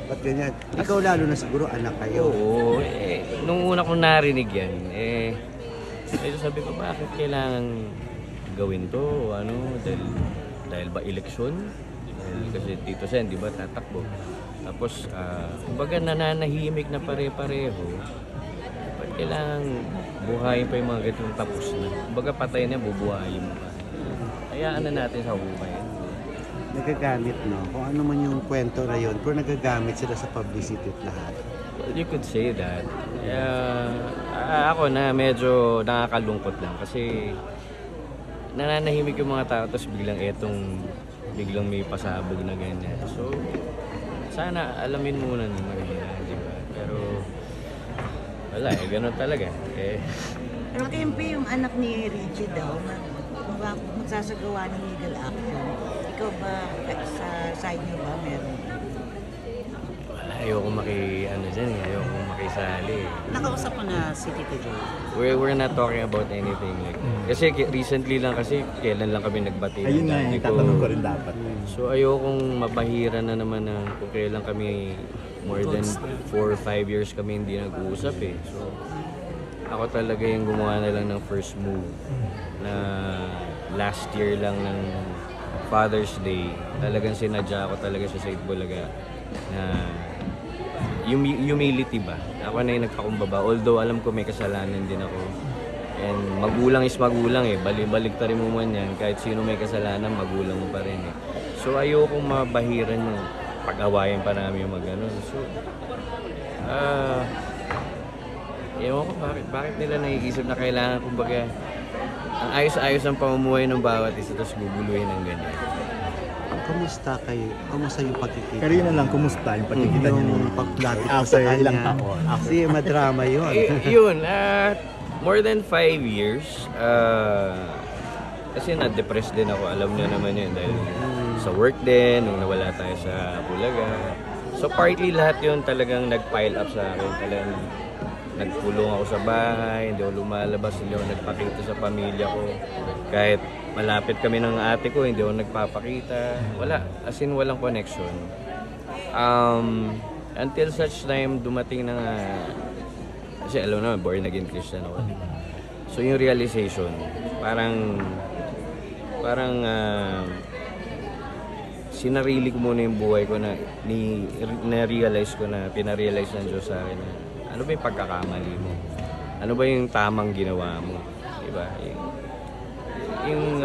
Ba't ganyan? Ikaw lalo na siguro anak kayo. Oo, nung una kong narinig yan, medyo sabi ko, bakit kailangan gawin to? Ano, dahil ba eleksyon? Kasi Tito Sen, di ba, tatakbo. Tapos, kumbaga nananahimik na pare-pareho. Ba't kailangan buhayin pa yung mga ganitong tapos na? Kumbaga patay na, bubuhayin mo pa. Hayaan na natin sa hukay. Nagagamit, no? Kung ano man yung kwento na yun, pero nagagamit sila sa publicity at lahat. Well, you could say that. Ako na medyo nakakalungkot lang kasi nananahimik yung mga tao tapos biglang may pasabog na ganyan. So, sana alamin muna ni Marina, di ba? Pero, wala ganun talaga. Pero KMP, yung anak ni Richie daw, kung magsasagawa ng legal action, ikaw ba, sa side niyo ba, meron? Wala, ayoko ayoko makisali. Nakausap ko na si Tito Joe. We're not talking about anything like that. Kasi recently lang kailan lang kami nagbati. Ayun nga, tatanong ko rin dapat. So ayokong mapahira na naman na kung kailan kami more than 4 or 5 years kami hindi nag-uusap eh. So ako talaga yung gumawa na lang ng first move na last year lang ng Father's Day. Talagang sinadya ko talaga sa Said Bulaga na humility ba? Ako na yung nagpakumbaba. Although alam ko may kasalanan din ako. And magulang is magulang eh. Balik-tarin mo man yan. Kahit sino may kasalanan, magulang mo pa rin eh. So ayokong mabahiran yung pag-awayan pa namin yung mag-ano. So, ewan ko bakit nila naiisip na kailangan kumbaga ang ayos-ayos ng pamumuhay ng bawat isa tapos guguluhin ng ganyan. Kamusta kayo? Kamusta yung pagkikita? Pero yun na lang, kumusta yung pagkikita niyo yung paglapit mo sa after kanya? ilang taon? Kasi madrama yun. Yun, more than 5 years. Kasi na-depressed din ako. Alam niyo naman yun dahil sa work din, nung nawala tayo sa Bulaga. So partly lahat yun talagang nag-pile up sa akin. Talagang nagpulong ako sa bahay, hindi ako lumalabas, hindi ako nagpakita sa pamilya ko. Kahit malapit kami ng ate ko, hindi ako nagpapakita. Wala, as in walang connection. Until such time, dumating na nga, kasi alam naman, born again Christian ako. So yung realization, parang sinarili ko muna yung buhay ko na na-realize ko na, pina-realize ng Diyos sa akin na ano ba yung pagkakamali mo? Ano ba yung tamang ginawa mo? Diba? Yung